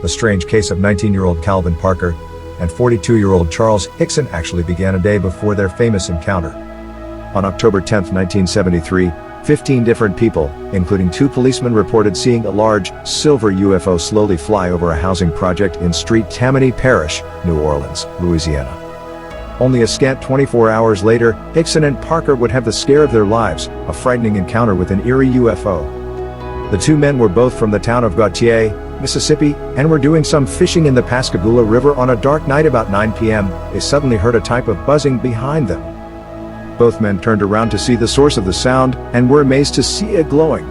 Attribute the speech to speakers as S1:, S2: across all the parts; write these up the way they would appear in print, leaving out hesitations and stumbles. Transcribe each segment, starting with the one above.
S1: The strange case of 19-year-old Calvin Parker and 42-year-old Charles Hickson actually began a day before their famous encounter. On October 10, 1973, 15 different people, including 2 policemen, reported seeing a large, silver UFO slowly fly over a housing project in Street Tammany Parish, New Orleans, Louisiana. Only a scant 24 hours later, Hickson and Parker would have the scare of their lives, a frightening encounter with an eerie UFO. The 2 men were both from the town of Gautier, Mississippi, and were doing some fishing in the Pascagoula River on a dark night. About 9 p.m., they suddenly heard a type of buzzing behind them. Both men turned around to see the source of the sound, and were amazed to see a glowing,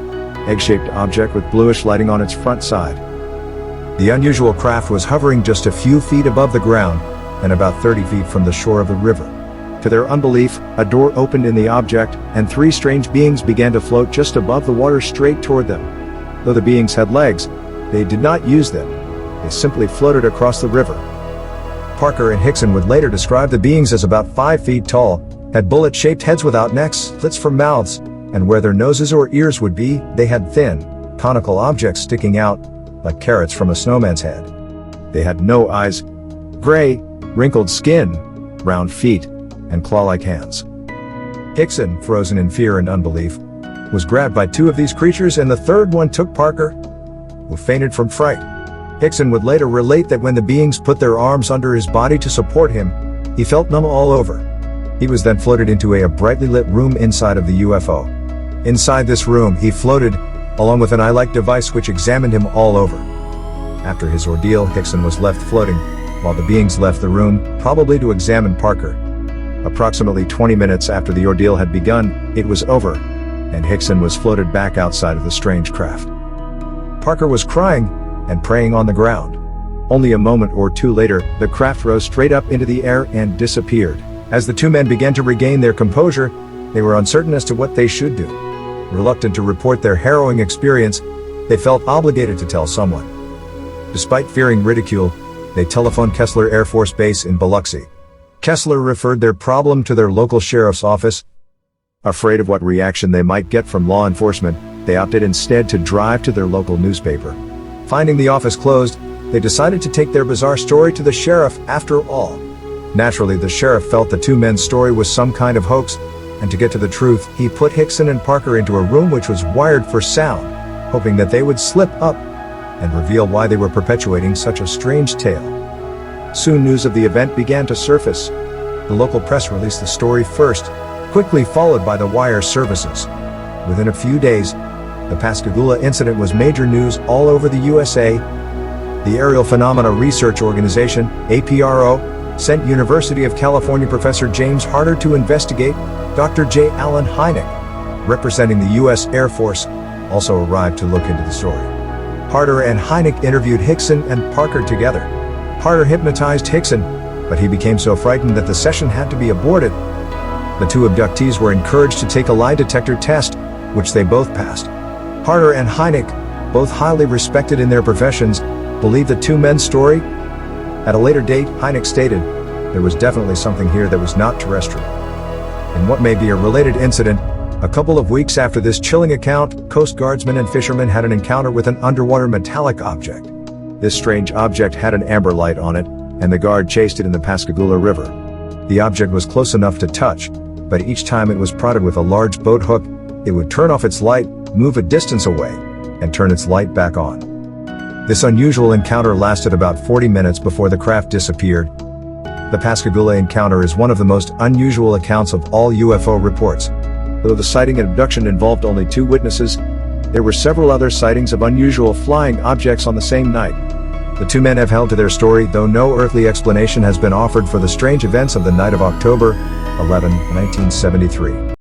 S1: egg-shaped object with bluish lighting on its front side. The unusual craft was hovering just a few feet above the ground, and about 30 feet from the shore of the river. To their unbelief, a door opened in the object, and 3 strange beings began to float just above the water straight toward them. Though the beings had legs, they did not use them. They simply floated across the river. Parker and Hickson would later describe the beings as about 5 feet tall, had bullet-shaped heads without necks, slits for mouths, and where their noses or ears would be, they had thin, conical objects sticking out, like carrots from a snowman's head. They had no eyes, gray, wrinkled skin, round feet, and claw-like hands. Hickson, frozen in fear and unbelief, was grabbed by 2 of these creatures, and the third one took Parker, who fainted from fright. Hickson would later relate that when the beings put their arms under his body to support him, he felt numb all over. He was then floated into a brightly lit room inside of the UFO. Inside this room, he floated, along with an eye-like device which examined him all over. After his ordeal, Hickson was left floating, while the beings left the room, probably to examine Parker. Approximately 20 minutes after the ordeal had begun, it was over, and Hickson was floated back outside of the strange craft. Parker was crying and praying on the ground. Only a moment or 2 later, the craft rose straight up into the air and disappeared. As the 2 men began to regain their composure, they were uncertain as to what they should do. Reluctant to report their harrowing experience, they felt obligated to tell someone. Despite fearing ridicule, they telephoned Kessler Air Force Base in Biloxi. Kessler referred their problem to their local sheriff's office. Afraid of what reaction they might get from law enforcement, they opted instead to drive to their local newspaper. Finding the office closed, they decided to take their bizarre story to the sheriff after all. Naturally, the sheriff felt the 2 men's story was some kind of hoax, and to get to the truth, he put Hickson and Parker into a room which was wired for sound, hoping that they would slip up and reveal why they were perpetuating such a strange tale. Soon news of the event began to surface. The local press released the story first, quickly followed by the wire services. Within a few days, the Pascagoula incident was major news all over the USA. The Aerial Phenomena Research Organization, APRO, sent University of California professor James Harder to investigate. Dr. J. Allen Hynek, representing the U.S. Air Force, also arrived to look into the story. Harder and Hynek interviewed Hickson and Parker together. Harder hypnotized Hickson, but he became so frightened that the session had to be aborted. The 2 abductees were encouraged to take a lie detector test, which they both passed. Harder and Hynek, both highly respected in their professions, believed the 2 men's story. At a later date, Hynek stated, there was definitely something here that was not terrestrial. In what may be a related incident, a couple of weeks after this chilling account, Coast Guardsmen and fishermen had an encounter with an underwater metallic object. This strange object had an amber light on it, and the guard chased it in the Pascagoula River. The object was close enough to touch, but each time it was prodded with a large boat hook, it would turn off its light, move a distance away, and turn its light back on. This unusual encounter lasted about 40 minutes before the craft disappeared. The Pascagoula encounter is one of the most unusual accounts of all UFO reports. Though the sighting and abduction involved only 2 witnesses, there were several other sightings of unusual flying objects on the same night. The 2 men have held to their story, though no earthly explanation has been offered for the strange events of the night of October 11, 1973.